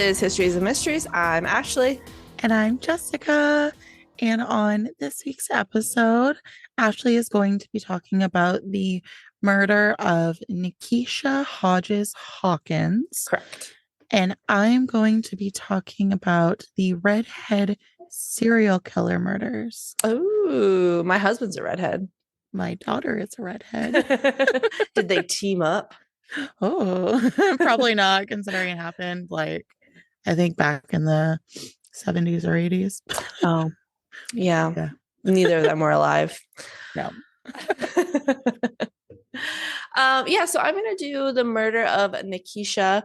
is Histories and Mysteries. I'm Ashley. And I'm Jessica. And on this week's episode, Ashley is going to be talking about the murder of NeKeisha Hodges-Hawkins. Correct. And I'm going to be talking about the redhead serial killer murders. Oh, my husband's a redhead. My daughter is a redhead. Did they team up? Oh, probably not, considering it happened like I think back in the 70s or 80s. Oh, yeah. Neither of them were alive. No. So I'm gonna do the murder of NeKeisha.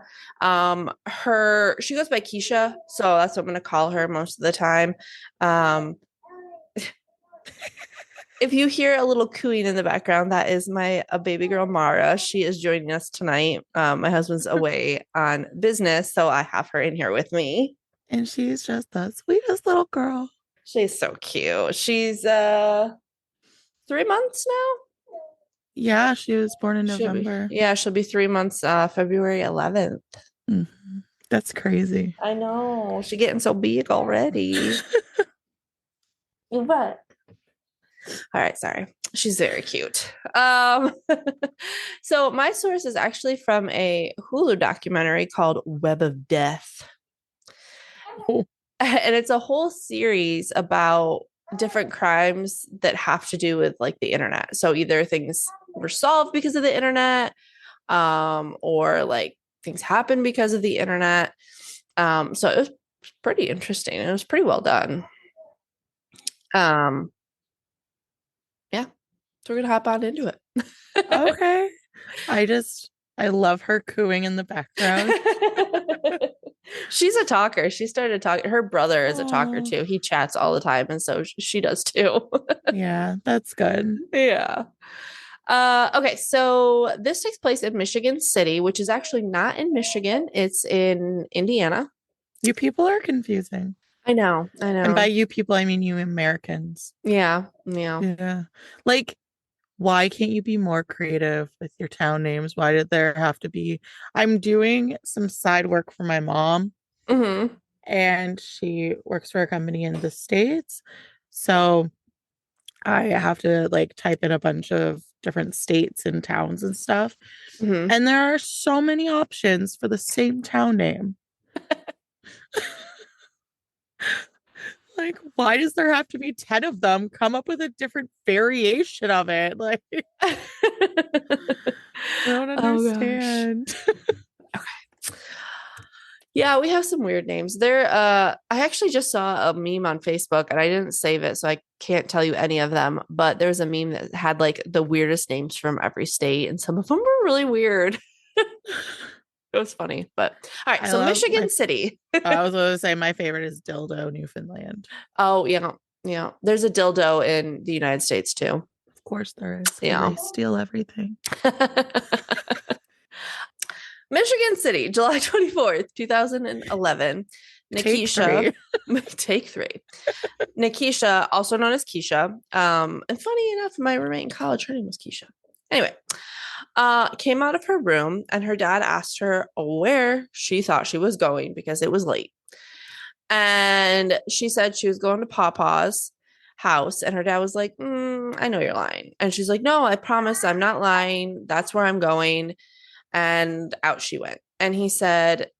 She goes by Keisha, so that's what I'm gonna call her most of the time. If you hear a little cooing in the background, that is a baby girl, Mara. She is joining us tonight. My husband's away on business, so I have her in here with me. And she's just the sweetest little girl. She's so cute. She's 3 months now. Yeah, she was born in November. She'll be 3 months, February 11th. Mm-hmm. That's crazy. I know. She's getting so big already. But all right, sorry. She's very cute. So my source is actually from a Hulu documentary called Web of Death. Oh. And it's a whole series about different crimes that have to do with like the internet. So either things were solved because of the internet, or like things happened because of the internet. So it was pretty interesting. It was pretty well done. So we're gonna hop on into it. Okay. I love her cooing in the background. She's a talker. She started talking. Her brother is a talker too. He chats all the time, and so she does too. Yeah, that's good. Yeah. Okay, so this takes place in Michigan City, which is actually not in Michigan. It's in Indiana. You people are confusing. I know. And by you people, I mean you Americans. Yeah. Like, why can't you be more creative with your town names? Why did there have to be? I'm doing some side work for my mom, and she works for a company in the States. So I have to like type in a bunch of different states and towns and stuff. And there are so many options for the same town name. Like, why does there have to be 10 of them? Come up with a different variation of it. Like, I don't understand. Okay. Yeah, we have some weird names. I actually just saw a meme on Facebook and I didn't save it, so I can't tell you any of them. But there's a meme that had like the weirdest names from every state, and some of them were really weird. It was funny, but all right. So Michigan City. I was going to say my favorite is Dildo, Newfoundland. Oh, yeah. There's a dildo in the United States too. Of course there is. Yeah. They steal everything. Michigan City, July 24th, 2011. NeKeisha. Take three. NeKeisha, also known as Keisha. And funny enough, my roommate in college, her name was Keisha. Anyway. Came out of her room and her dad asked her where she thought she was going because it was late. And she said she was going to Papa's house. And her dad was like, I know you're lying. And she's like, no, I promise I'm not lying. That's where I'm going. And out she went. And he said,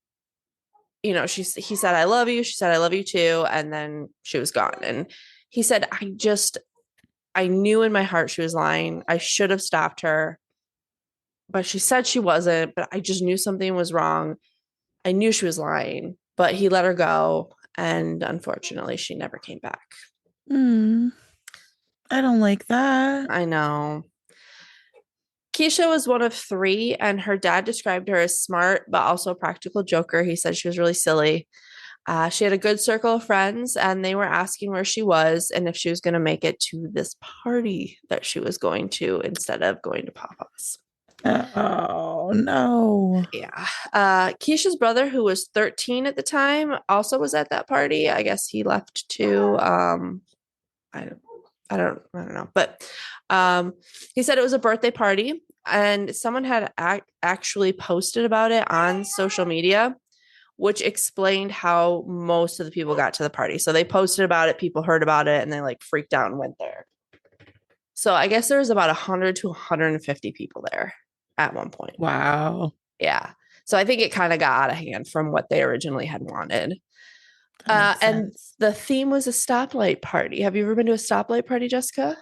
he said, I love you. She said, I love you too. And then she was gone. And he said, I knew in my heart she was lying. I should have stopped her. But she said she wasn't, but I just knew something was wrong. I knew she was lying, but he let her go. And unfortunately, she never came back. I don't like that. I know. Keisha was one of three, and her dad described her as smart, but also a practical joker. He said she was really silly. She had a good circle of friends, and they were asking where she was and if she was going to make it to this party that she was going to instead of going to Papa's. Oh, no. Yeah. Keisha's brother, who was 13 at the time, also was at that party. I guess he left too. I don't know. But he said it was a birthday party and someone had actually posted about it on social media, which explained how most of the people got to the party. So they posted about it, people heard about it, and they like freaked out and went there. So I guess there was about 100 to 150 people there at one point. Wow. Yeah. So I think it kind of got out of hand from what they originally had wanted. And the theme was a stoplight party. Have you ever been to a stoplight party, Jessica?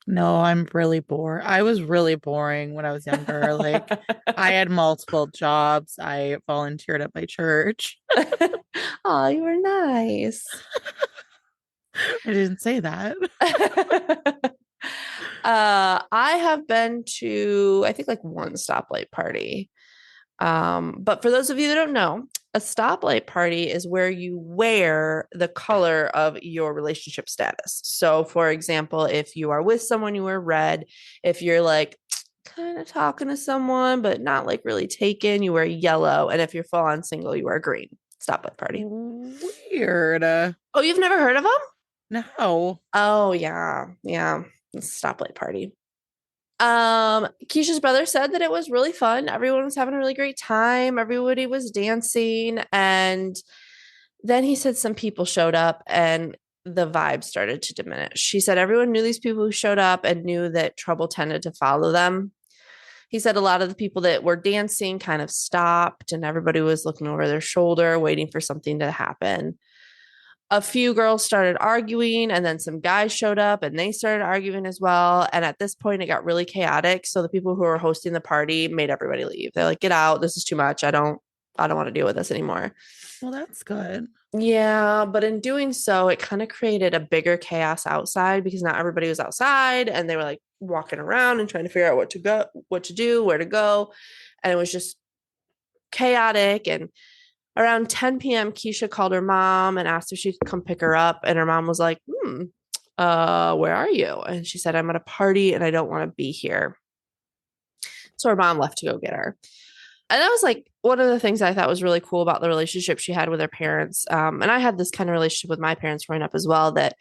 No, I'm really bored. I was really boring when I was younger. Like, I had multiple jobs. I volunteered at my church. Oh, you were nice. I didn't say that. I have been to, I think, like one stoplight party. But for those of you that don't know, a stoplight party is where you wear the color of your relationship status. So, for example, if you are with someone, you wear red. If you're like kind of talking to someone, but not like really taken, you wear yellow. And if you're full on single, you wear green. Stoplight party. Weird. Oh, you've never heard of them? No. Oh, yeah. Yeah. It's a stoplight party. Keisha's brother said that it was really fun. Everyone was having a really great time. Everybody was dancing. And then he said some people showed up and the vibe started to diminish. She said everyone knew these people who showed up and knew that trouble tended to follow them. He said a lot of the people that were dancing kind of stopped and everybody was looking over their shoulder, waiting for something to happen. A few girls started arguing and then some guys showed up and they started arguing as well. And at this point it got really chaotic. So the people who were hosting the party made everybody leave. They're like, get out. This is too much. I don't want to deal with this anymore. Well, that's good. Yeah, but in doing so, it kind of created a bigger chaos outside because not everybody was outside and they were like walking around and trying to figure out what to do, where to go. And it was just chaotic. And around 10 p.m., Keisha called her mom and asked if she could come pick her up. And her mom was like, where are you? And she said, I'm at a party and I don't want to be here. So her mom left to go get her. And that was like one of the things I thought was really cool about the relationship she had with her parents. And I had this kind of relationship with my parents growing up as well, that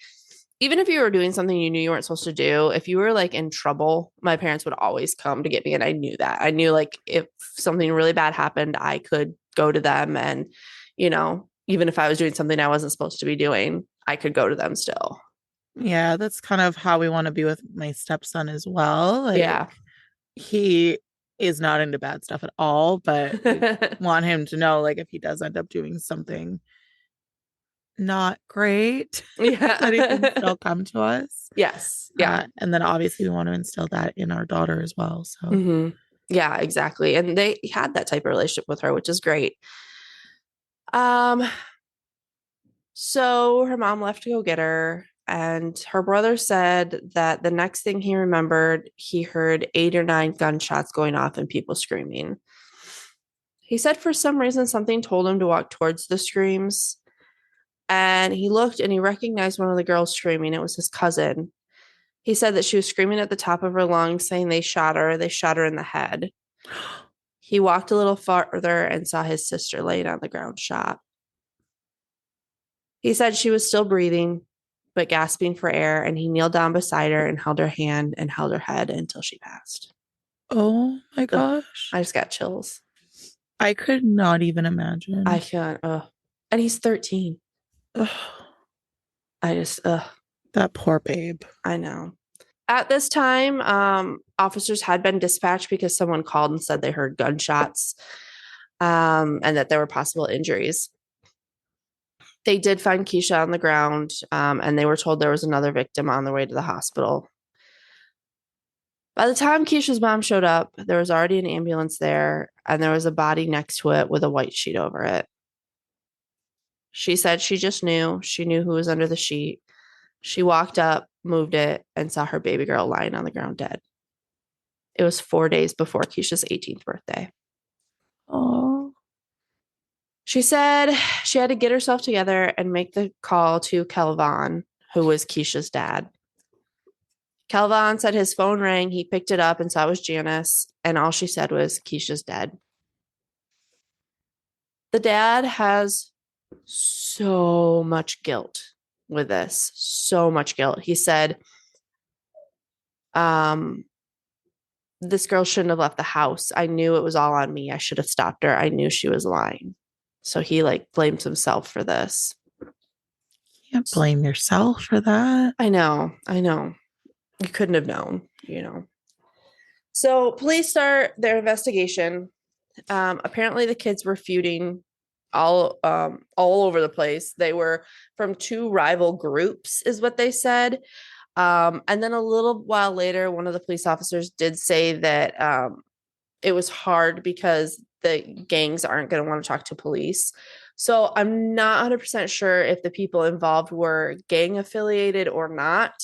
even if you were doing something you knew you weren't supposed to do, if you were like in trouble, my parents would always come to get me. And I knew that. I knew like if something really bad happened, I could go to them. And, even if I was doing something I wasn't supposed to be doing, I could go to them still. Yeah, that's kind of how we want to be with my stepson as well. Like, Yeah. he is not into bad stuff at all, but want him to know, like, if he does end up doing something not great, Yeah. that he can still come to us. Yes. Yeah. And then obviously we want to instill that in our daughter as well. So Mm-hmm. Yeah, exactly. And they had that type of relationship with her, which is great. So her mom left to go get her, and her brother said that the next thing he remembered, he heard 8 or 9 gunshots going off and people screaming. He said for some reason something told him to walk towards the screams, and he looked and he recognized one of the girls screaming. It was his cousin. He said that she was screaming at the top of her lungs, saying they shot her in the head. He walked a little farther and saw his sister laying on the ground shot. He said she was still breathing, but gasping for air, and he kneeled down beside her and held her hand and held her head until she passed. oh my gosh. I just got chills. I could not even imagine. I can't. And he's 13. Ugh. That poor babe. I know. At this time, officers had been dispatched because someone called and said they heard gunshots, and that there were possible injuries. They did find Keisha on the ground, and they were told there was another victim on the way to the hospital. By the time Keisha's mom showed up, there was already an ambulance there, and there was a body next to it with a white sheet over it. She said she just knew. She knew who was under the sheet. She walked up, moved it, and saw her baby girl lying on the ground dead. It was 4 days before Keisha's 18th birthday. Oh. She said she had to get herself together and make the call to Kelvon, who was Keisha's dad. Kelvon said his phone rang. He picked it up and saw it was Janice, and all she said was, Keisha's dead. The dad has so much guilt with this, so much guilt. He said, this girl shouldn't have left the house. I knew it was all on me. I should have stopped her. I knew she was lying. So he like blames himself for this. You can't blame yourself for that. I know. You couldn't have known, you know. So police start their investigation. Apparently the kids were feuding all over the place. They were from two rival groups, is what they said. And then a little while later, one of the police officers did say that it was hard because the gangs aren't going to want to talk to police. So I'm not 100% sure if the people involved were gang affiliated or not,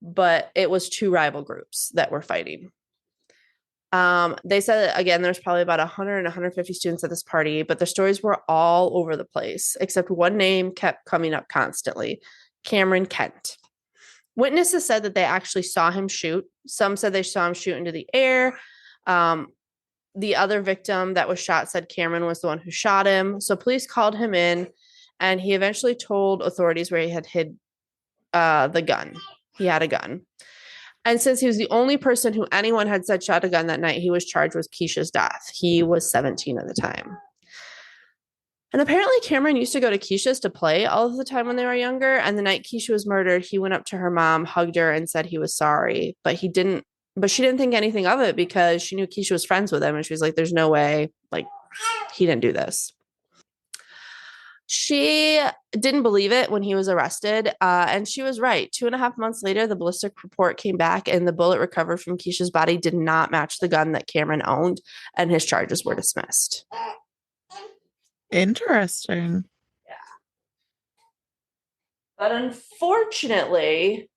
but it was two rival groups that were fighting. They said that, again, there's probably about 100 and 150 students at this party, but the stories were all over the place, except one name kept coming up constantly: Cameron Kent. Witnesses said that they actually saw him shoot. Some said they saw him shoot into the air. The other victim that was shot said Cameron was the one who shot him. So police called him in, and he eventually told authorities where he had hid the gun. He had a gun. And since he was the only person who anyone had said shot a gun that night, he was charged with Keisha's death. He was 17 at the time. And apparently Cameron used to go to Keisha's to play all of the time when they were younger. And the night Keisha was murdered, he went up to her mom, hugged her, and said he was sorry. But she didn't think anything of it because she knew Keisha was friends with him. And she was like, there's no way, like, he didn't do this. She didn't believe it when he was arrested, and she was right. 2.5 months later, the ballistic report came back, and the bullet recovered from Keisha's body did not match the gun that Cameron owned, and his charges were dismissed. Interesting. Yeah. But unfortunately,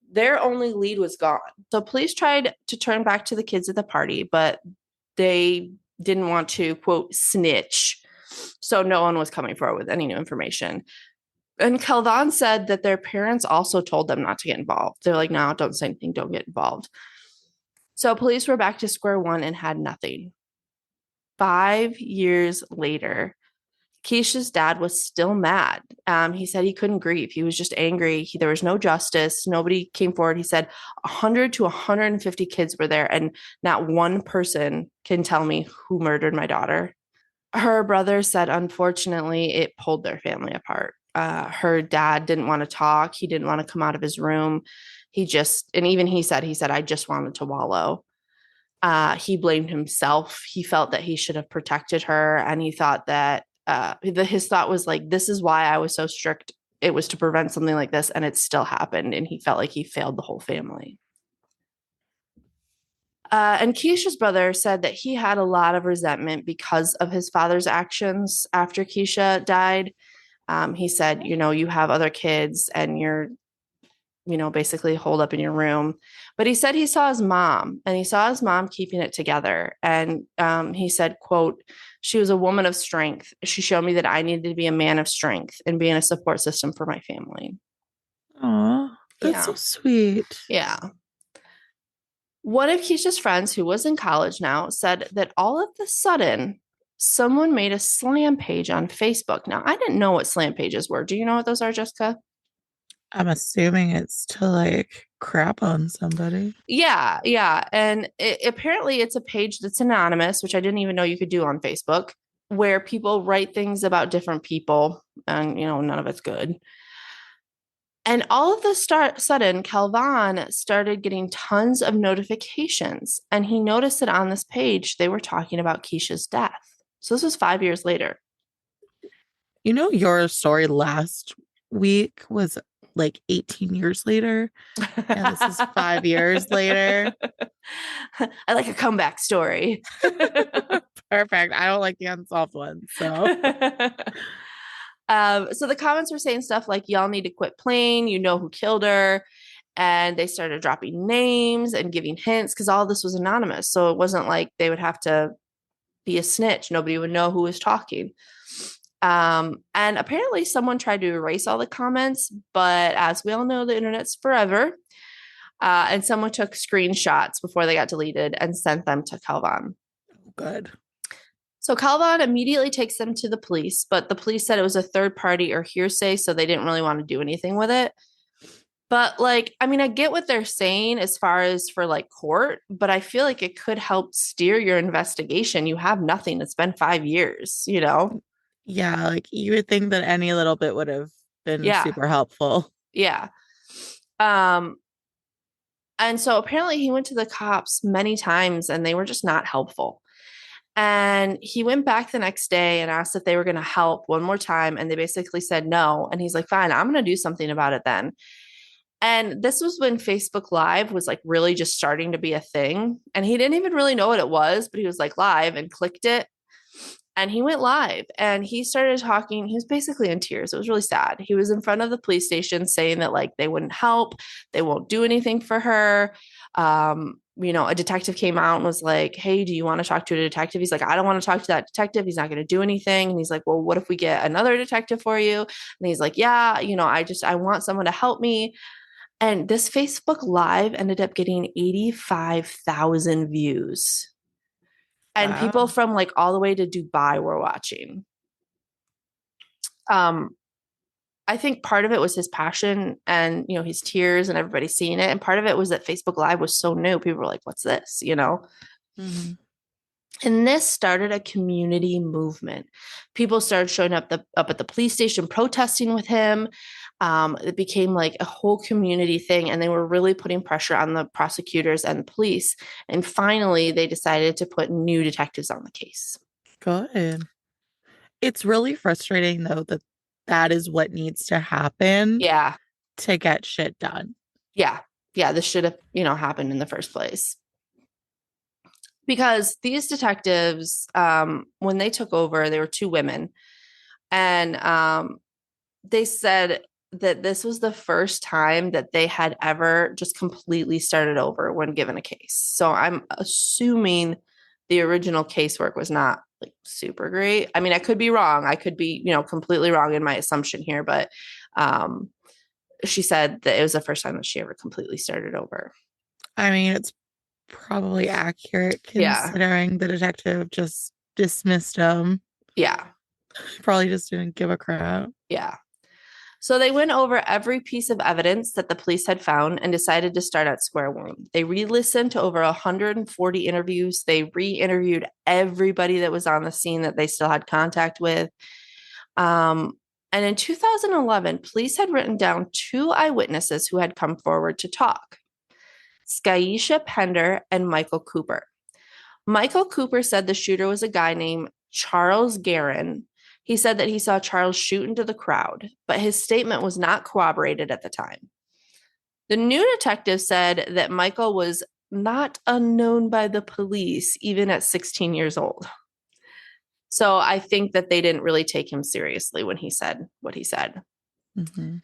their only lead was gone. So police tried to turn back to the kids at the party, but they didn't want to, quote, snitch. So no one was coming forward with any new information. And Calvin said that their parents also told them not to get involved. They're like, no, don't say anything. Don't get involved. So police were back to square one and had nothing. 5 years later, Keisha's dad was still mad. He said he couldn't grieve. He was just angry. There was no justice. Nobody came forward. He said 100 to 150 kids were there, and not one person can tell me who murdered my daughter. Her brother said, unfortunately, it pulled their family apart. Her dad didn't want to talk. He didn't want to come out of his room. And even he said, I just wanted to wallow. He blamed himself. He felt that he should have protected her. And he thought that his thought was like, this is why I was so strict. It was to prevent something like this. And it still happened. And he felt like he failed the whole family. And Keisha's brother said that he had a lot of resentment because of his father's actions after Keisha died. He said, you have other kids and you're, basically holed up in your room. But he said he saw his mom, and he saw his mom keeping it together. And he said, quote, she was a woman of strength. She showed me that I needed to be a man of strength and being a support system for my family. Oh, that's so sweet. Yeah. One of Keisha's friends, who was in college now, said that all of a sudden, someone made a slam page on Facebook. Now, I didn't know what slam pages were. Do you know what those are, Jessica? I'm assuming it's to like crap on somebody. Yeah. And apparently it's a page that's anonymous, which I didn't even know you could do on Facebook, where people write things about different people, and, none of it's good. And all of a sudden, Calvin started getting tons of notifications, and he noticed that on this page, they were talking about Keisha's death. So this was 5 years later. Your story last week was like 18 years later, and this is 5 years later. I like a comeback story. Perfect. I don't like the unsolved ones, so. So the comments were saying stuff like, y'all need to quit playing, who killed her. And they started dropping names and giving hints because all this was anonymous. So it wasn't like they would have to be a snitch. Nobody would know who was talking. And apparently someone tried to erase all the comments, but as we all know, the internet's forever. And someone took screenshots before they got deleted and sent them to Calvin. Good. So Calvin immediately takes them to the police, but the police said it was a third party or hearsay, so they didn't really want to do anything with it. But like, I mean, I get what they're saying as far as for like court, but I feel like it could help steer your investigation. You have nothing. It's been 5 years, you know? Yeah, like you would think that any little bit would have been Yeah. super helpful. Yeah. Um, and so apparently he went to the cops many times and they were just not helpful. And he went back the next day and asked if they were going to help one more time. And they basically said no. And he's like, fine, I'm going to do something about it then. And this was when Facebook Live was like really just starting to be a thing. And he didn't even really know what it was, but he was like live and clicked it. And he went live and he started talking. He was basically in tears. It was really sad. He was in front of the police station saying that like they wouldn't help, they won't do anything for her. A detective came out and was like, hey, do you want to talk to a detective? He's like, I don't want to talk to that detective. He's not going to do anything. And he's like, well, what if we get another detective for you? And he's like, yeah, I want someone to help me. And this Facebook Live ended up getting 85,000 views. And people Wow. from like all the way to Dubai were watching. Um, I think part of it was his passion and, his tears and everybody seeing it. And part of it was that Facebook Live was so new. People were like, what's this? Mm-hmm. And this started a community movement. People started showing up at the police station protesting with him. It became like a whole community thing, and they were really putting pressure on the prosecutors and the police. And finally, they decided to put new detectives on the case. Good. It's really frustrating though that that is what needs to happen Yeah, to get shit done. yeah, yeah. This should have, happened in the first place. Because these detectives, when they took over, they were two women, and they said that this was the first time that they had ever just completely started over when given a case. So I'm assuming the original casework was not like super great. I mean, I could be wrong. I could be, completely wrong in my assumption here, but um, she said that it was the first time that she ever completely started over. I mean, it's probably accurate Yeah. considering the detective just dismissed him. Yeah. Probably just didn't give a crap. Yeah. So they went over every piece of evidence that the police had found and decided to start at square one. They re-listened to over 140 interviews. They re-interviewed everybody that was on the scene that they still had contact with. And in 2011, police had written down two eyewitnesses who had come forward to talk: Skyisha Pender and Michael Cooper. Michael Cooper said the shooter was a guy named Charles Guerin. He said that he saw Charles shoot into the crowd, but his statement was not corroborated at the time. The new detective said that Michael was not unknown by the police, even at 16 years old. So I think that they didn't really take him seriously when he said what he said. Mm-hmm.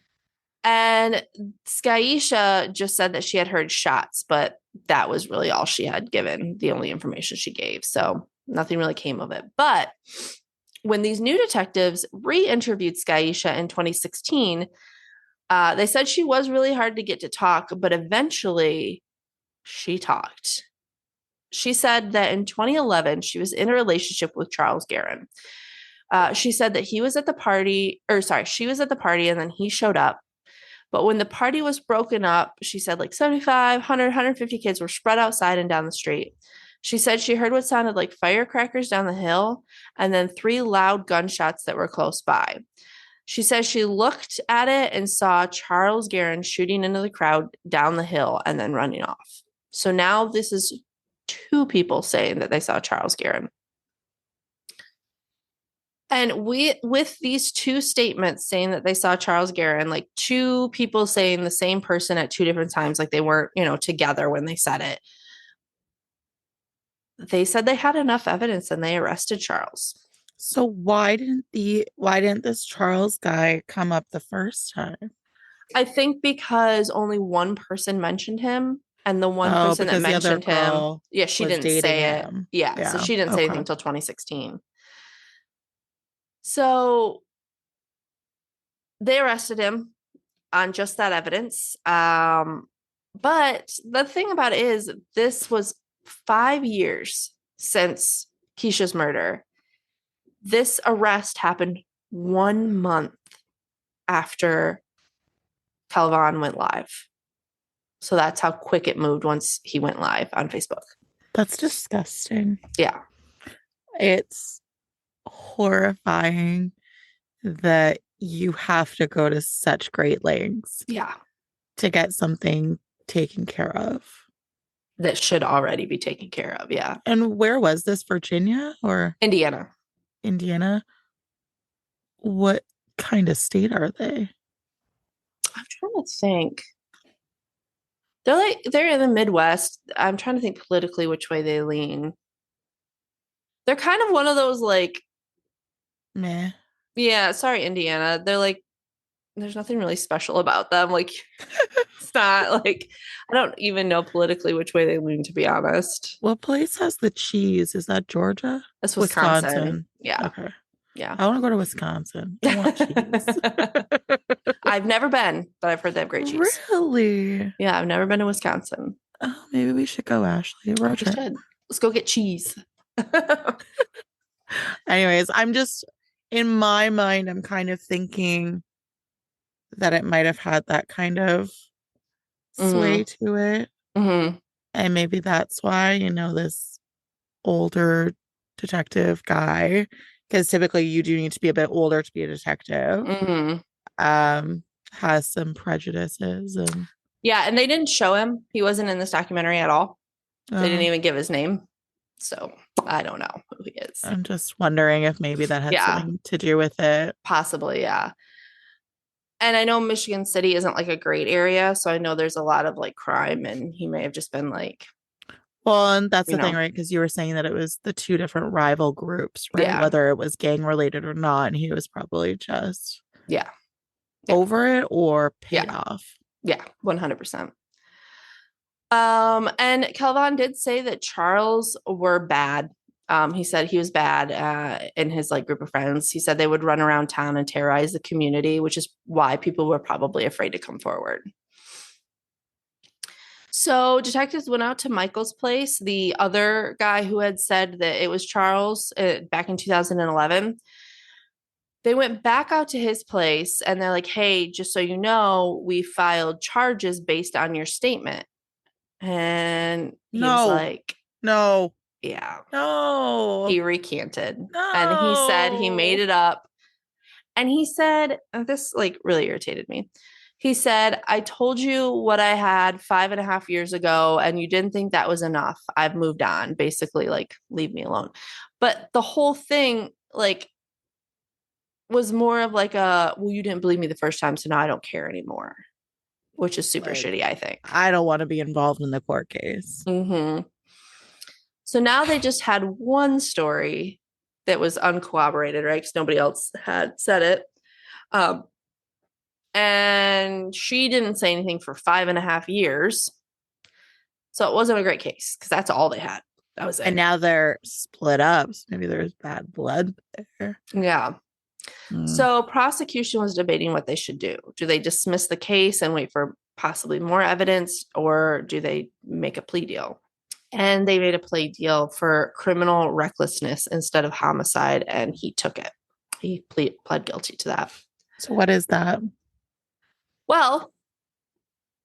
And Skyisha just said that she had heard shots, but that was really all she had given, the only information she gave. So nothing really came of it. But when these new detectives re-interviewed Skyisha in 2016, they said she was really hard to get to talk, but eventually she talked. She said that in 2011, she was in a relationship with Charles Guerin. She said that he was at the party, or sorry, she was at the party and then he showed up. But when the party was broken up, she said like 75, 100, 150 kids were spread outside and down the street. She said she heard what sounded like firecrackers down the hill and then three loud gunshots that were close by. She says she looked at it and saw Charles Guerin shooting into the crowd down the hill and then running off. So now this is two people saying that they saw Charles Guerin. And with these two statements saying that they saw Charles Guerin, like two people saying the same person at two different times, like they weren't, together when they said it. They said they had enough evidence and they arrested Charles. So why didn't this Charles guy come up the first time? I think because only one person mentioned him, and the one Oh, person that because the other mentioned him, girl yeah, she was didn't dating say it. him. Yeah, so Yeah. she didn't say anything Okay. until 2016. So they arrested him on just that evidence. But the thing about it is, this was 5 years since Keisha's murder. This arrest happened 1 month after Calvin went live. So that's how quick it moved once he went live on Facebook. That's disgusting. Yeah. It's horrifying that you have to go to such great lengths. Yeah. To get something taken care of. That should already be taken care of. Yeah. And where was this? Virginia or Indiana? Indiana? What kind of state are they? I'm trying to think. They're in the Midwest. I'm trying to think politically which way they lean. They're kind of one of those like, meh. Yeah, sorry, Indiana. They're like, there's nothing really special about them. Like, it's not like, I don't even know politically which way they lean, to be honest. What place has the cheese? Is that Georgia? That's Wisconsin. Yeah. Okay. Yeah. I want to go to Wisconsin. I want cheese. I've never been, but I've heard they have great cheese. Really? Yeah, I've never been to Wisconsin. Oh, maybe we should go, Ashley. Road trip. Let's go get cheese. Anyways, I'm just, in my mind, I'm kind of thinking that it might have had that kind of sway to it. And maybe that's why, this older detective guy, because typically you do need to be a bit older to be a detective, has some prejudices. And yeah, and they didn't show him. He wasn't in this documentary at all. They didn't even give his name. So I don't know who he is. I'm just wondering if maybe that had something to do with it. Possibly, yeah. And I know Michigan City isn't like a great area, so I know there's a lot of like crime, and he may have just been like. Well, and that's the thing, right? Because you were saying that it was the two different rival groups, right? Yeah. Whether it was gang related or not, and he was probably just over it or paid off. Yeah, 100%. And Calvin did say that Charles were bad. He said he was bad in his like group of friends. He said they would run around town and terrorize the community, which is why people were probably afraid to come forward. So detectives went out to Michael's place, the other guy who had said that it was Charles back in 2011. They went back out to his place and they're like, hey, just so you know, we filed charges based on your statement. And he was like, no. Yeah. No. He recanted. No. And he said he made it up. And he said, this like really irritated me. He said, I told you what I had 5.5 years ago, and you didn't think that was enough. I've moved on. Basically, like, leave me alone. But the whole thing, like, was more of like well, you didn't believe me the first time, so now I don't care anymore, which is super shitty, I think. I don't want to be involved in the court case. So now they just had one story that was uncorroborated, right? Because nobody else had said it. And she didn't say anything for 5.5 years. So it wasn't a great case because that's all they had. That was it. And now they're split up. So maybe there's bad blood there. Yeah. So prosecution was debating what they should do. Do they dismiss the case and wait for possibly more evidence, or do they make a plea deal? And they made a plea deal for criminal recklessness instead of homicide, and he took it. He pled guilty to that. So what is that? Well,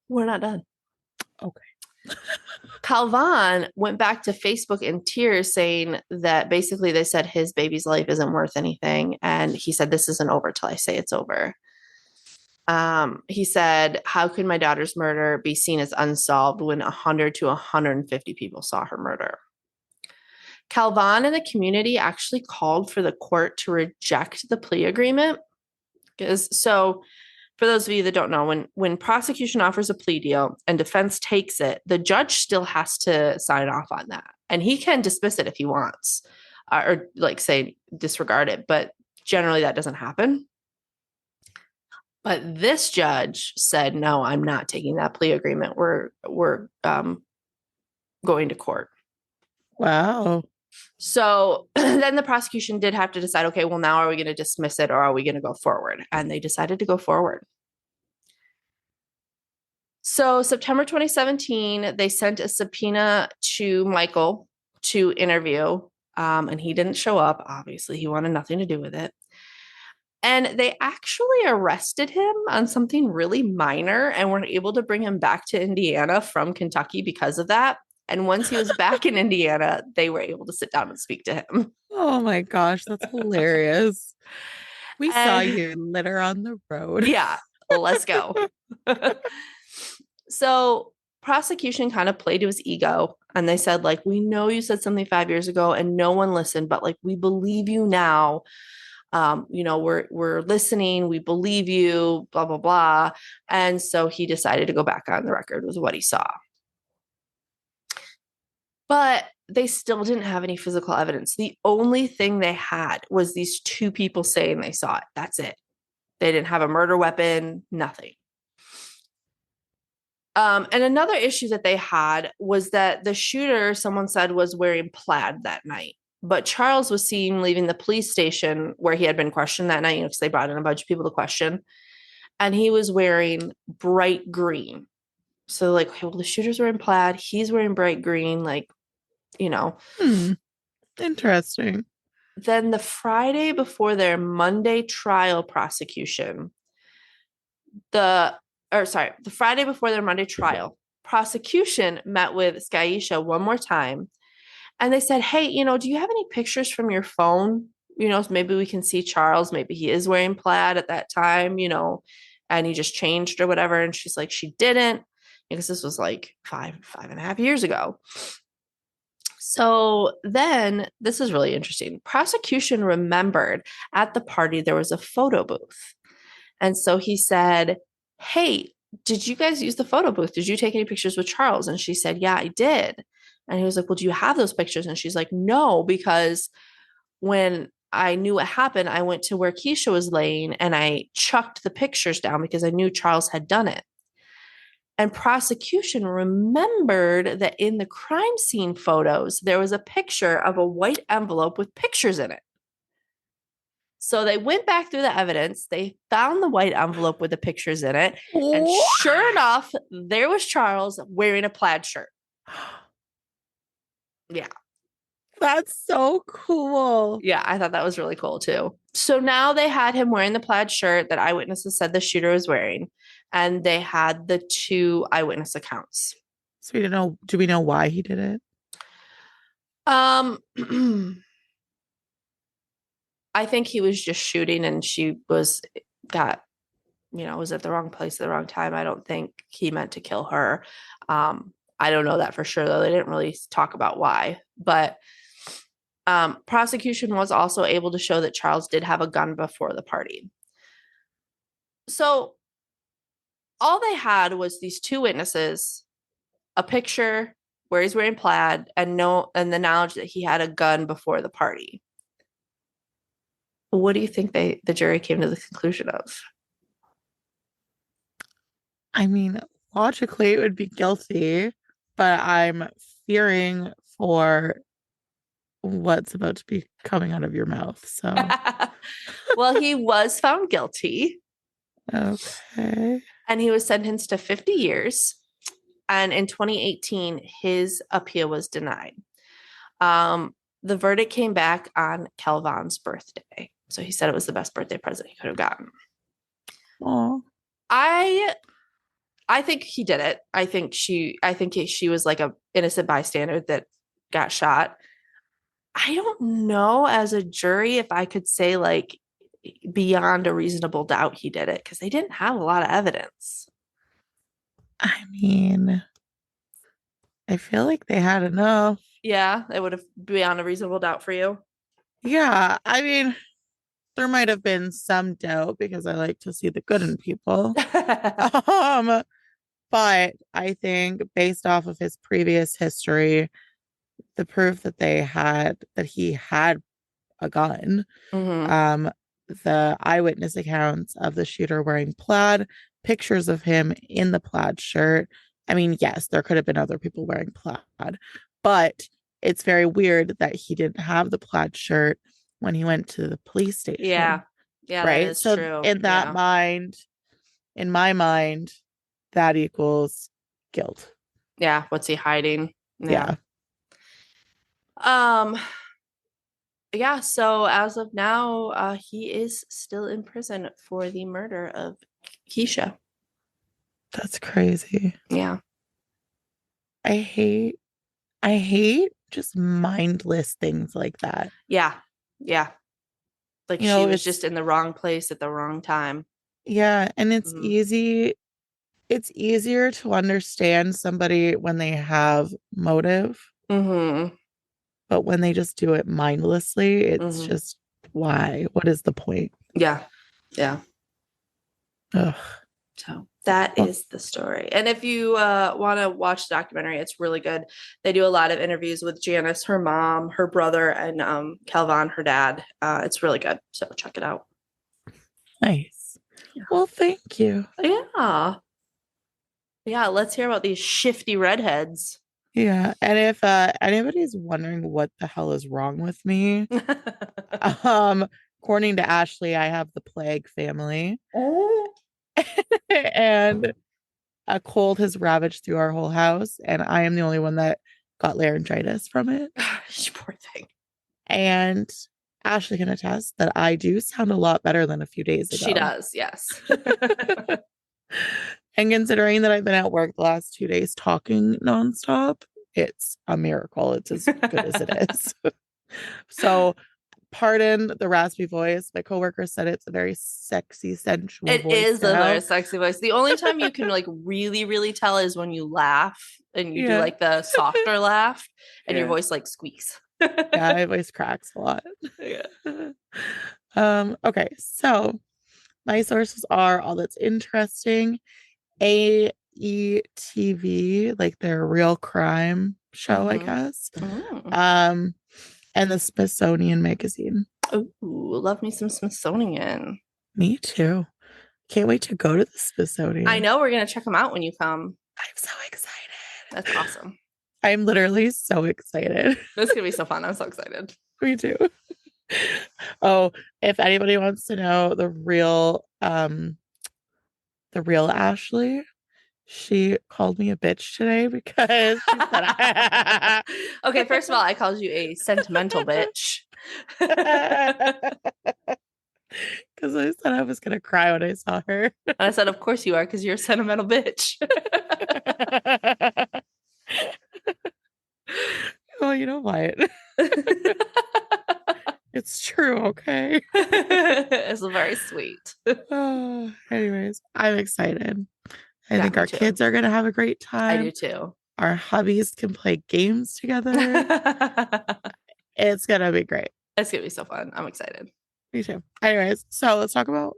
we're not done. Okay. Calvin went back to Facebook in tears saying that basically they said his baby's life isn't worth anything. And he said, this isn't over till I say it's over. He said, how could my daughter's murder be seen as unsolved when 100 to 150 people saw her murder? Calvin and the community actually called for the court to reject the plea agreement. So for those of you that don't know, when prosecution offers a plea deal and defense takes it, the judge still has to sign off on that. And he can dismiss it if he wants, or like say disregard it. But generally that doesn't happen. But this judge said, no, I'm not taking that plea agreement. We're going to court. Wow. So then the prosecution did have to decide, okay, well, now are we going to dismiss it or are we going to go forward? And they decided to go forward. So September 2017, they sent a subpoena to Michael to interview, and he didn't show up. Obviously, he wanted nothing to do with it. And they actually arrested him on something really minor and were able to bring him back to Indiana from Kentucky because of that. And once he was back in Indiana, they were able to sit down and speak to him. Oh my gosh, that's hilarious. We saw And you litter on the road. yeah, let's go. So prosecution kind of played to his ego, and they said, like, we know you said something 5 years ago and no one listened, but like we believe you now. We're listening, we believe you, blah blah blah. And so he decided to go back on the record with what he saw. But they still didn't have any physical evidence. The only thing they had was these two people saying they saw it. That's it. They didn't have a murder weapon, nothing. And another issue that they had was that the shooter, someone said, was wearing plaid that night. But Charles was seen leaving the police station where he had been questioned that night, because they brought in a bunch of people to question. And he was wearing bright green. So, like, okay, well, the shooter's wearing plaid. He's wearing bright green, like, Interesting. Then the Friday before their Monday trial prosecution, the Friday before their Monday trial, prosecution met with NeKeisha one more time. And they said, hey, do you have any pictures from your phone? Maybe we can see Charles. Maybe he is wearing plaid at that time, and he just changed or whatever. And she's like, she didn't, because this was like 5.5 years ago. So then this is really interesting. Prosecution remembered at the party there was a photo booth. And so he said, hey, did you guys use the photo booth? Did you take any pictures with Charles? And she said, yeah, I did. And he was like, well, do you have those pictures? And she's like, no, because when I knew what happened, I went to where Keisha was laying and I chucked the pictures down because I knew Charles had done it. And prosecution remembered that in the crime scene photos, there was a picture of a white envelope with pictures in it. So they went back through the evidence. They found the white envelope with the pictures in it. And sure enough, there was Charles wearing a plaid shirt. Yeah. That's so cool. Yeah, I thought that was really cool too. So now they had him wearing the plaid shirt that eyewitnesses said the shooter was wearing. And they had the two eyewitness accounts. So do we know why he did it? I think he was just shooting and she was at the wrong place at the wrong time. I don't think he meant to kill her. I don't know that for sure, though. They didn't really talk about why. But prosecution was also able to show that Charles did have a gun before the party. So all they had was these two witnesses, a picture where he's wearing plaid, and the knowledge that he had a gun before the party. What do you think the jury came to the conclusion of? I mean, logically it would be guilty, but I'm fearing for what's about to be coming out of your mouth. So well, he was found guilty. Okay. And he was sentenced to 50 years. And in 2018, his appeal was denied. The verdict came back on Kelvon's birthday. So he said it was the best birthday present he could have gotten. Aww. I think he did it. I think she was like a innocent bystander that got shot. I don't know as a jury if I could say like beyond a reasonable doubt he did it, because they didn't have a lot of evidence. I mean, I feel like they had enough. Yeah, it would have beyond a reasonable doubt for you. Yeah, I mean, there might have been some doubt because I like to see the good in people. But I think based off of his previous history, the proof that he had a gun, the eyewitness accounts of the shooter wearing plaid, pictures of him in the plaid shirt. I mean, yes, there could have been other people wearing plaid, but it's very weird that he didn't have the plaid shirt when he went to the police station. Yeah. Yeah, right. That is so true. In my mind, that equals guilt. Yeah. What's he hiding? Yeah. Yeah, so as of now, he is still in prison for the murder of Keisha. That's crazy. Yeah. I hate just mindless things like that. Yeah. Yeah. Like You she know, was it's just in the wrong place at the wrong time. yeah, and Mhm. it's easier to understand somebody when they have motive, Mhm. but when they just do it mindlessly, it's Mhm. just why? What is the point? Yeah. Yeah. Ugh. So that Well, is the story. And if you want to watch the documentary, it's really good. They do a lot of interviews with Janice, her mom, her brother, and Calvin, her dad. It's really good. So check it out. nice. Well, thank you. Yeah. Yeah. Let's hear about these shifty redheads. Yeah, and if anybody's wondering what the hell is wrong with me, um, according to Ashley, I have the plague family, Oh. and a cold has ravaged through our whole house, and I am the only one that got laryngitis from it. Poor thing. And Ashley can attest that I do sound a lot better than a few days She ago. does, yes. And considering that I've been at work the last 2 days talking nonstop, it's a miracle. It's as good as it is. So, pardon the raspy voice. My coworker said it's a very sexy, sensual It voice is a very now. sexy voice. The only time you can like really, really tell is when you laugh and you do Yeah. like the softer laugh and your Yeah. voice like squeaks. Yeah, my voice cracks a lot. Yeah. Okay, so my sources are All That's Interesting, AETV, like their real crime show, I Mm-hmm. guess. Mm. Um, and the Smithsonian Magazine. Ooh, love me some Smithsonian. Me too. Can't wait to go to the I Smithsonian. know we're gonna check them out when you come. I'm so excited. That's awesome. I'm literally so excited. This is gonna be so fun. I'm so excited. Me too. Oh, if anybody wants to know the real Ashley, she called me a bitch today because she said Okay, first of all, I called you a sentimental bitch. because I said I was gonna cry when I saw her. And I said, of course you are, because you're a sentimental bitch. Well, you know what? It's true, okay? It's very sweet. Oh, anyways, I'm excited. I Yeah, think me our too. kids are gonna have a great I do time. too. Our hubbies can play games together. It's gonna be great. It's gonna be so fun. I'm excited. Me too. Anyways, so let's talk about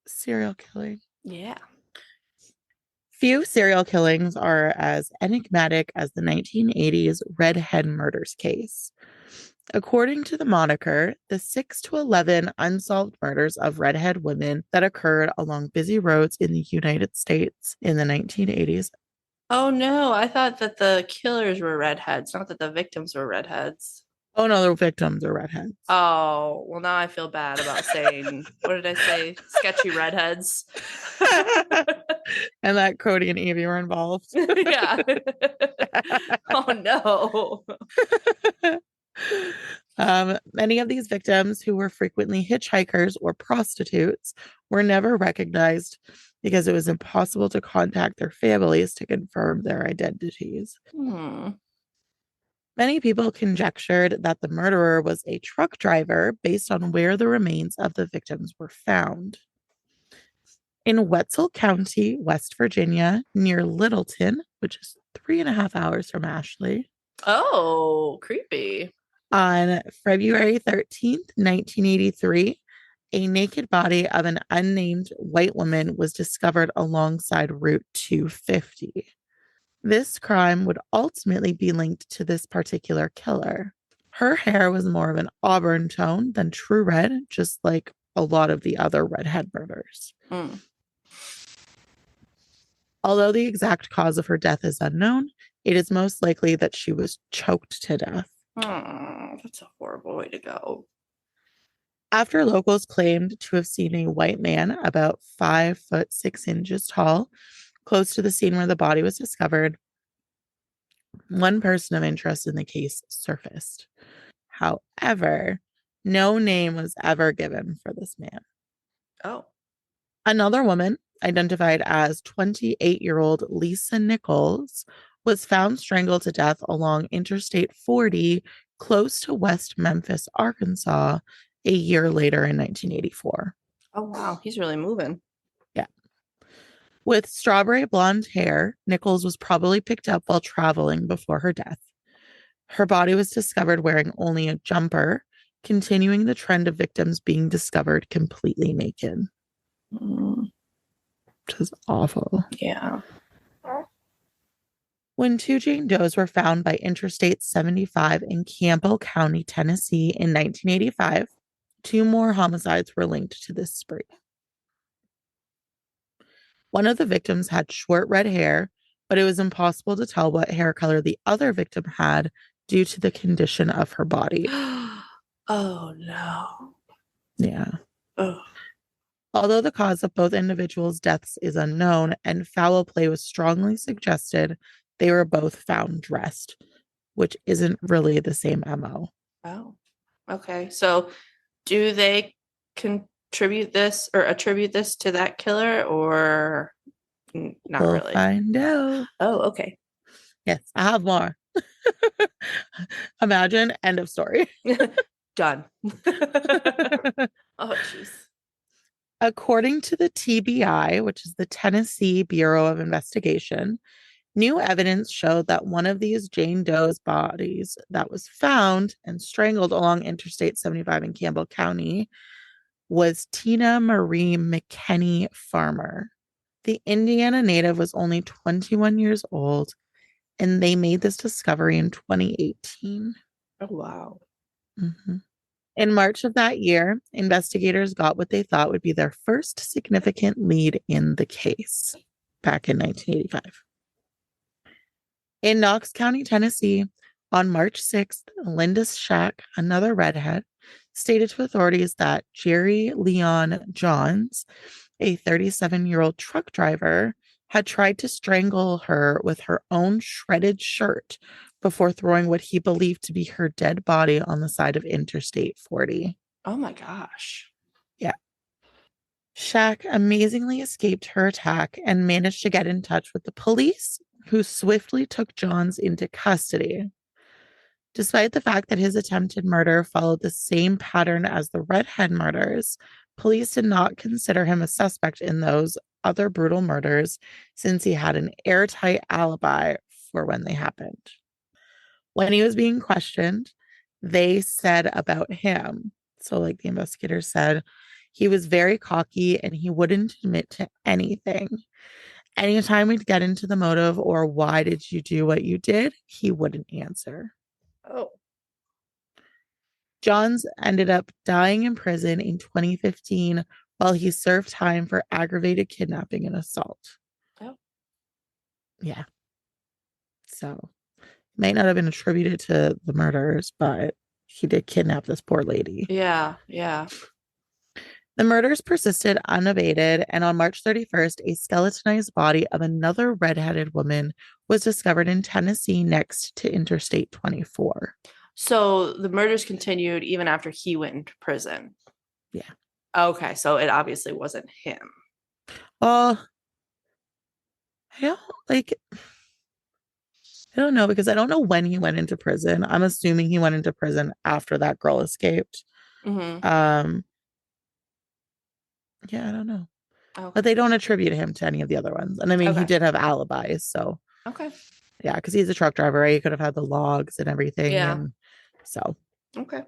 serial killing. Yeah. Few serial killings are as enigmatic as the 1980s redhead murders case. According to the moniker, the 6 to 11 unsolved murders of redhead women that occurred along busy roads in the United States in the 1980s. Oh no, I thought that the killers were redheads, not that the victims were redheads. Oh no, the victims are redheads. Oh, well, now I feel bad about saying, what did I say? Sketchy redheads. And that Cody and Evie were involved. Yeah. Oh no. Many of these victims, who were frequently hitchhikers or prostitutes, were never recognized because it was impossible to contact their families to confirm their identities. Hmm. Many people conjectured that the murderer was a truck driver based on where the remains of the victims were found. In Wetzel County, West Virginia, near Littleton, which is 3.5 hours from Ashley, Oh, creepy. on February 13th, 1983, a naked body of an unnamed white woman was discovered alongside Route 250. This crime would ultimately be linked to this particular killer. Her hair was more of an auburn tone than true red, just like a lot of the other redhead murders. Mm. Although the exact cause of her death is unknown, it is most likely that she was choked to death. Oh, that's a horrible way to go. After locals claimed to have seen a white man about 5'6" tall close to the scene where the body was discovered, one person of interest in the case surfaced. However, No name was ever given for this man. Oh. Another woman, identified as 28-year-old Lisa Nichols, was found strangled to death along Interstate 40 close to West Memphis, Arkansas, a year later in 1984. Oh, wow. He's really moving. Yeah. With strawberry blonde hair, Nichols was probably picked up while traveling before her death. Her body was discovered wearing only a jumper, continuing the trend of victims being discovered completely naked. Mm, Which is awful. yeah. When two Jane Does were found by Interstate 75 in Campbell County, Tennessee in 1985, two more homicides were linked to this spree. One of the victims had short red hair, but it was impossible to tell what hair color the other victim had due to the condition of her body. Oh, no. Yeah. Oh. Although the cause of both individuals' deaths is unknown and foul play was strongly suggested, they were both found dressed, which isn't really the same MO. Oh. Okay. So do they contribute this or attribute this to that killer or not We'll really? find out. Oh, okay. Yes, I have more. Imagine, end of story. Done. Oh, jeez. According to the TBI, which is the Tennessee Bureau of Investigation, new evidence showed that one of these Jane Doe's bodies that was found and strangled along Interstate 75 in Campbell County was Tina Marie McKenney Farmer. The Indiana native was only 21 years old, and they made this discovery in 2018. Oh, wow. Mm-hmm. In March of that year, investigators got what they thought would be their first significant lead in the case back in 1985. In Knox County, Tennessee, on March 6th, Linda Shack, another redhead, stated to authorities that Jerry Leon Johns, a 37-year-old truck driver, had tried to strangle her with her own shredded shirt before throwing what he believed to be her dead body on the side of Interstate 40. Oh my gosh. Yeah. Shack amazingly escaped her attack and managed to get in touch with the police, who swiftly took Johns into custody. Despite the fact that his attempted murder followed the same pattern as the redhead murders, police did not consider him a suspect in those other brutal murders since he had an airtight alibi for when they happened. When he was being questioned, they said about him, so like the investigators said, he was very cocky and he wouldn't admit to anything. Anytime we'd get into the motive or why did you do what you did, he wouldn't answer. Oh. Johns ended up dying in prison in 2015 while he served time for aggravated kidnapping and assault. Oh. Yeah. So, might not have been attributed to the murders, but he did kidnap this poor lady. Yeah. Yeah. The murders persisted unabated, and on March 31st, a skeletonized body of another redheaded woman was discovered in Tennessee next to Interstate 24. So the murders continued even after he went into prison. Yeah. Okay, so it obviously wasn't him. Well, I don't know because I don't know when he went into prison. I'm assuming he went into prison after that girl escaped. Mm-hmm. Yeah, I don't know. Okay. But they don't attribute him to any of the other ones. And I mean, he Okay. did have alibis, so Okay. yeah, because he's a truck driver, right? He could have had the logs and everything. Yeah. And so Okay.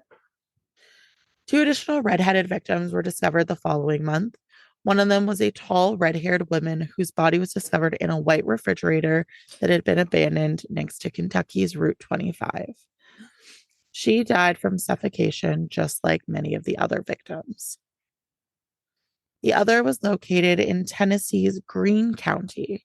two additional redheaded victims were discovered the following month. One of them was a tall, red-haired woman whose body was discovered in a white refrigerator that had been abandoned next to Kentucky's Route 25. She died from suffocation, just like many of the other victims. The other was located in Tennessee's Greene County.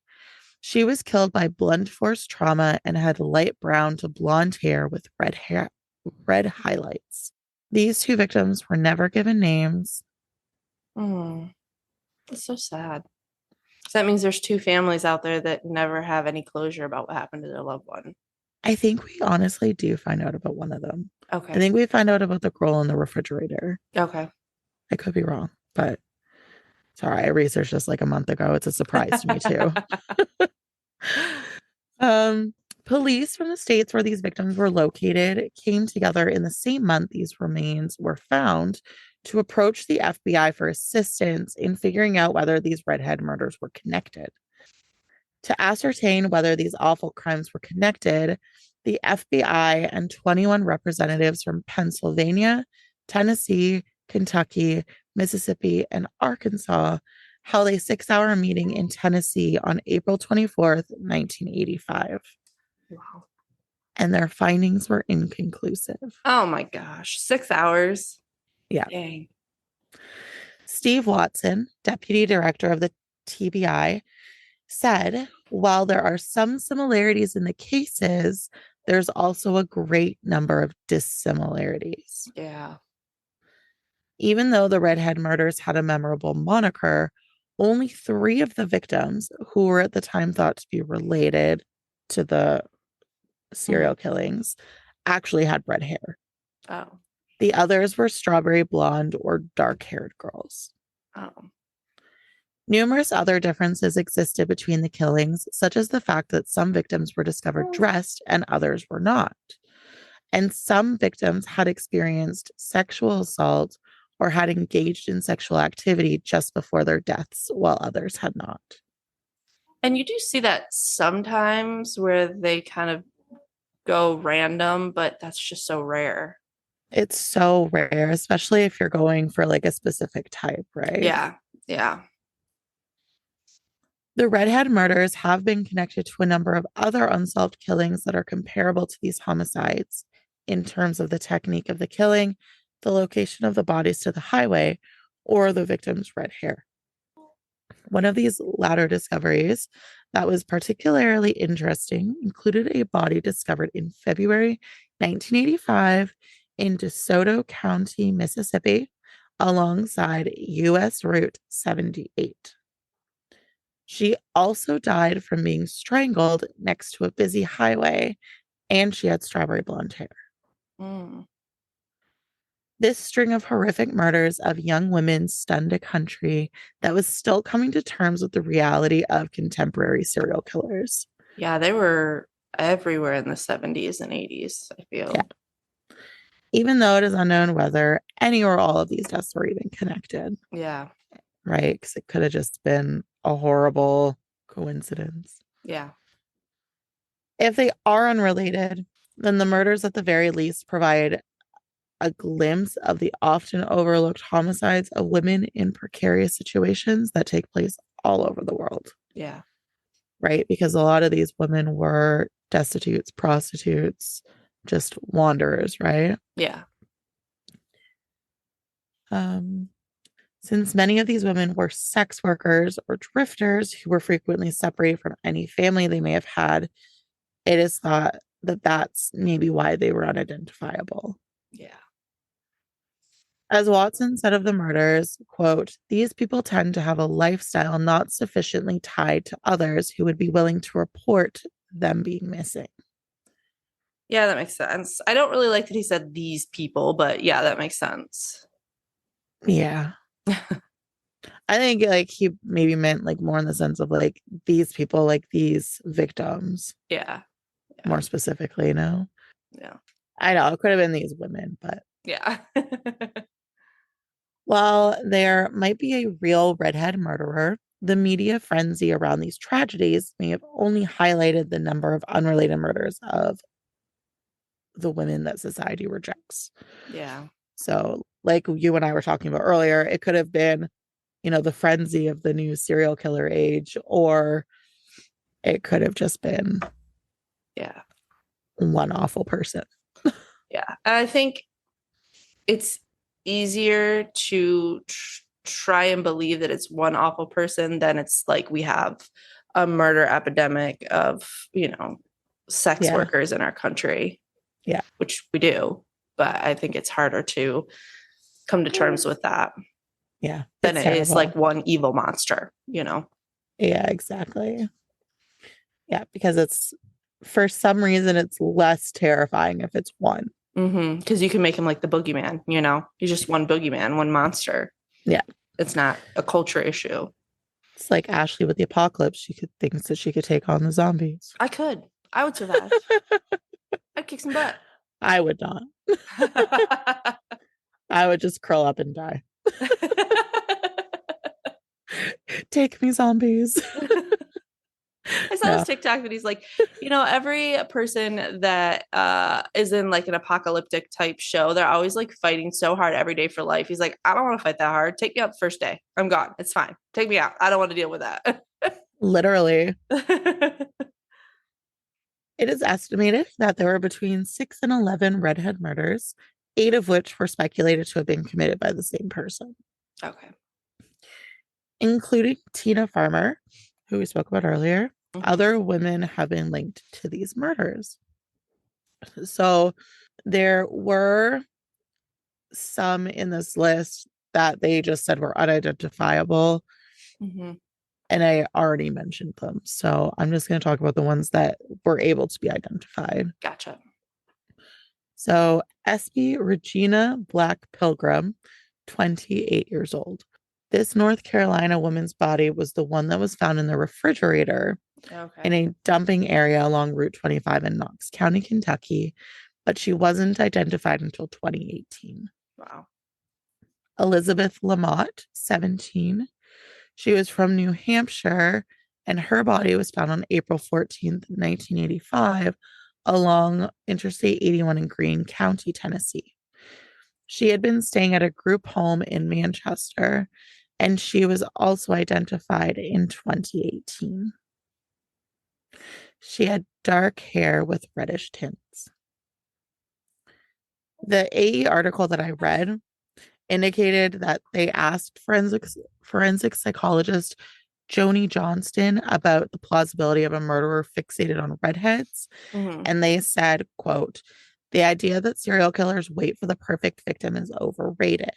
She was killed by blunt force trauma and had light brown to blonde hair with red highlights. These two victims were never given names. It's so sad. So that means there's two families out there that never have any closure about what happened to their loved one. I think we honestly do find out about one of them. I Okay. think we find out about the girl in the refrigerator. Okay. I could be wrong, but sorry, I researched this like a month ago. It's a surprise to me too. Um, Police from the states where these victims were located came together in the same month these remains were found to approach the FBI for assistance in figuring out whether these redhead murders were connected. To ascertain whether these awful crimes were connected, the FBI and 21 representatives from Pennsylvania, Tennessee, Kentucky, Mississippi, and Arkansas held a 6-hour meeting in Tennessee on April 24th, 1985. Wow. And their findings were inconclusive. Oh my gosh. 6 hours. Yeah. Dang. Steve Watson, deputy director of the TBI, said, while there are some similarities in the cases, there's also a great number of dissimilarities. Yeah. Even though the redhead murders had a memorable moniker, only 3 of the victims, who were at the time thought to be related to the serial killings, actually had red hair. Oh. The others were strawberry blonde or dark haired girls. Oh. Numerous other differences existed between the killings, such as the fact that some victims were discovered dressed and others were not. And some victims had experienced sexual assault or had engaged in sexual activity just before their deaths, while others had not. And you do see that sometimes where they kind of go random, but that's just so rare. It's so rare, especially if you're going for like a specific type, right? Yeah. Yeah. The redhead murders have been connected to a number of other unsolved killings that are comparable to these homicides in terms of the technique of the killing, the location of the bodies to the highway, or the victim's red hair. One of these latter discoveries that was particularly interesting included a body discovered in February 1985 in DeSoto County, Mississippi, alongside US Route 78. She also died from being strangled next to a busy highway, and she had strawberry blonde hair. Mm. This string of horrific murders of young women stunned a country that was still coming to terms with the reality of contemporary serial killers. Yeah, they were everywhere in the 70s and 80s, I feel. Yeah. Even though it is unknown whether any or all of these deaths were even connected. Yeah. Right? Because it could have just been a horrible coincidence. Yeah. If they are unrelated, then the murders at the very least provide a glimpse of the often overlooked homicides of women in precarious situations that take place all over the world. Yeah. Right? Because a lot of these women were destitutes, prostitutes, just wanderers, right? Yeah. Since many of these women were sex workers or drifters who were frequently separated from any family they may have had, it is thought that that's maybe why they were unidentifiable. Yeah. As Watson said of the murders, quote, "These people tend to have a lifestyle not sufficiently tied to others who would be willing to report them being missing." Yeah, that makes sense. I don't really like that he said these people, but yeah, that makes sense. Yeah. I think like he maybe meant like more in the sense of like these people, like these victims. Yeah. More specifically, you know? Yeah. I know it could have been these women, but yeah. while there might be a real redhead murderer, the media frenzy around these tragedies may have only highlighted the number of unrelated murders of the women that society rejects. Yeah. So, like you and I were talking about earlier, it could have been, you know, the frenzy of the new serial killer age, or it could have just been one awful person. Yeah. And I think it's easier to try and believe that it's one awful person than it's like we have a murder epidemic of, sex workers in our country. Yeah. Which we do. But I think it's harder to come to terms with that. Yeah. Than it is like one evil monster, Yeah, exactly. Yeah, because it's for some reason, it's less terrifying if it's one. Because you can make him like the boogeyman, you know? He's just one boogeyman, one monster. Yeah. It's not a culture issue. It's like Ashley with the apocalypse. She thinks that she could take on the zombies. I would survive. I'd kick some butt. I would not. I would just curl up and die. Take me, zombies. I saw this TikTok that he's like, you know, every person that is in like an apocalyptic type show, they're always like fighting so hard every day for life. He's like, I don't want to fight that hard. Take me out the first day. I'm gone. It's fine. Take me out. I don't want to deal with that. Literally. It is estimated that there were between 6 and 11 redhead murders, 8 of which were speculated to have been committed by the same person. Okay. Including Tina Farmer, who we spoke about earlier. Other women have been linked to these murders. So there were some in this list that they just said were unidentifiable. And I already mentioned them. So I'm just going to talk about the ones that were able to be identified. Gotcha. So SB Regina Black Pilgrim, 28 years old. This North Carolina woman's body was the one that was found in the refrigerator in a dumping area along Route 25 in Knox County, Kentucky, but she wasn't identified until 2018. Wow. Elizabeth Lamotte, 17. She was from New Hampshire, and her body was found on April 14th, 1985, along Interstate 81 in Greene County, Tennessee. She had been staying at a group home in Manchester, and she was also identified in 2018. She had dark hair with reddish tints. The AE article that I read indicated that they asked forensic psychologist Joni Johnston about the plausibility of a murderer fixated on redheads. And they said, quote, "The idea that serial killers wait for the perfect victim is overrated.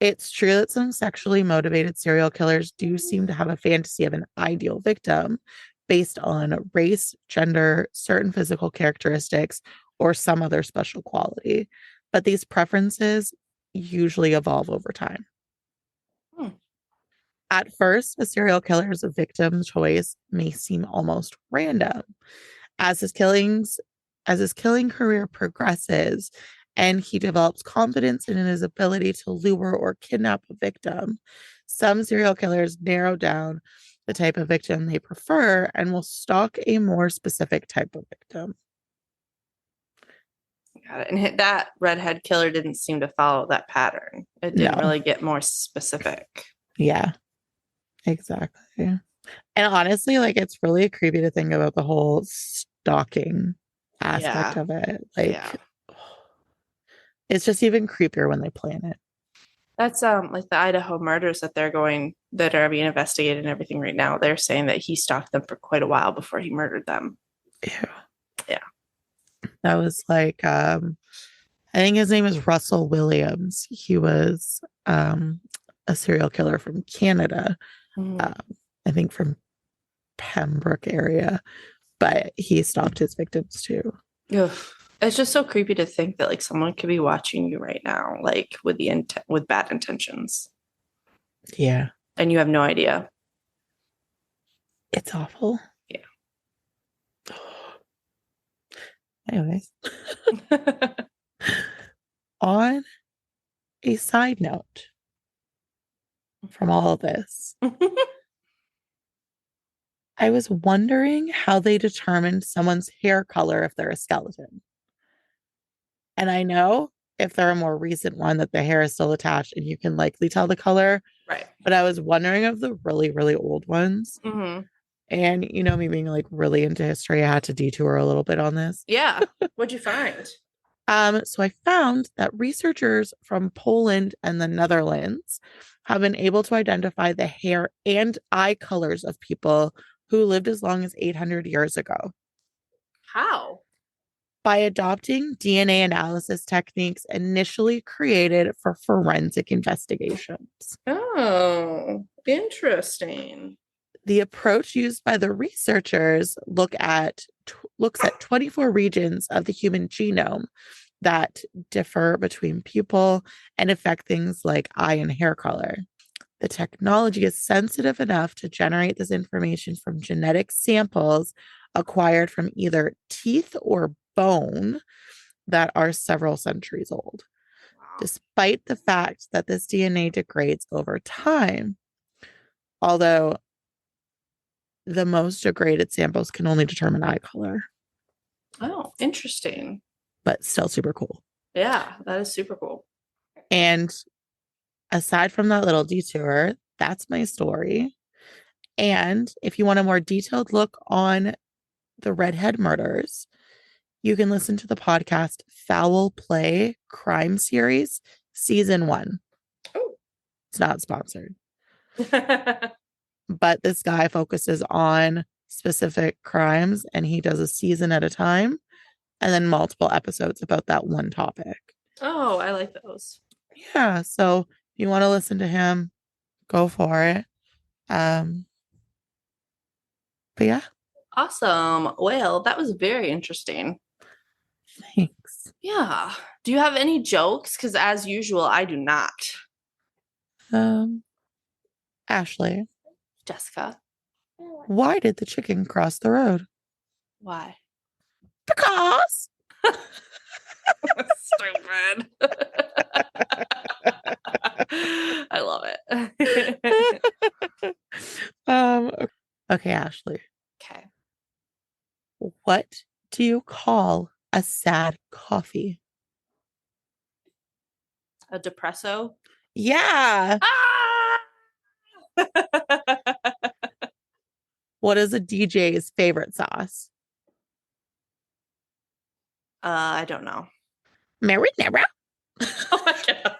It's true that some sexually motivated serial killers do seem to have a fantasy of an ideal victim based on race, gender, certain physical characteristics, or some other special quality. But these preferences usually evolve over time." At first, a serial killer's victim choice may seem almost random. As his killing career progresses and he develops confidence in his ability to lure or kidnap a victim, some serial killers narrow down the type of victim they prefer and will stalk a more specific type of victim. Got it. And that redhead killer didn't seem to follow that pattern. It didn't really get more specific. Yeah, exactly. And honestly, like, it's really creepy to think about the whole stalking aspect of it. Like, it's just even creepier when they plan it. That's like the Idaho murders that are being investigated and everything right now. They're saying that he stalked them for quite a while before he murdered them. Yeah. That was like, I think his name is Russell Williams. He was a serial killer from Canada. I think from Pembroke area, but he stalked his victims too. Ugh. It's just so creepy to think that like someone could be watching you right now, like with with bad intentions. Yeah. And you have no idea. It's awful. Yeah. Anyways. On a side note from all of this, I was wondering how they determined someone's hair color if they're a skeleton. And I know if they're a more recent one that the hair is still attached and you can likely tell the color. Right. But I was wondering of the really, really old ones. And, you know, me being like really into history, I had to detour a little bit on this. Yeah. What'd you find? So I found that researchers from Poland and the Netherlands have been able to identify the hair and eye colors of people who lived as long as 800 years ago. How? By adopting DNA analysis techniques initially created for forensic investigations. Oh, interesting. The approach used by the researchers look at looks at 24 regions of the human genome that differ between people and affect things like eye and hair color. The technology is sensitive enough to generate this information from genetic samples acquired from either teeth or bone that are several centuries old. Despite the fact that this DNA degrades over time, although the most degraded samples can only determine eye color. Oh, interesting. But still super cool. Yeah, that is super cool. And aside from that little detour, that's my story. And if you want a more detailed look on the redhead murders, you can listen to the podcast Foul Play Crime Series, Season 1. Oh. It's not sponsored. But this guy focuses on specific crimes and he does a season at a time and then multiple episodes about that one topic. Oh, I like those. Yeah. So if you want to listen to him, go for it. But yeah. Awesome. Well, that was very interesting. Thanks. Yeah. Do you have any jokes? Because as usual, I do not. Ashley. Jessica. Why did the chicken cross the road? Why? Because. Stupid. I love it. Okay, Ashley. Okay. What do you call a sad coffee? A depresso? Yeah. Ah! What is a DJ's favorite sauce? I don't know. Marinara. Oh my god.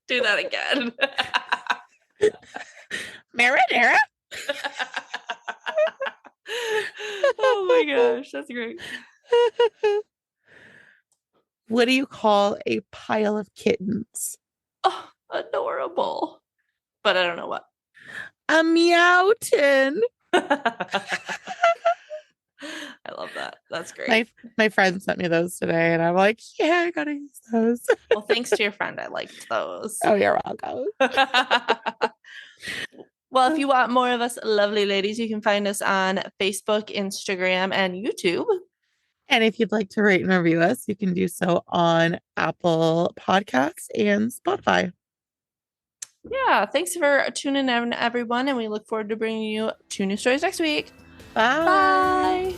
Do that again. Marinara. Oh my gosh, that's great. What do you call a pile of kittens? Oh, adorable. But I don't know what. A meowton. I love that. That's great. My friend sent me those today, and I'm like, yeah, I gotta use those. Well, thanks to your friend, I liked those. Oh, you're welcome. Well, if you want more of us lovely ladies, you can find us on Facebook, Instagram, and YouTube. And if you'd like to rate and review us, you can do so on Apple Podcasts and Spotify. Yeah, thanks for tuning in, everyone, and we look forward to bringing you 2 new stories next week. Bye. Bye.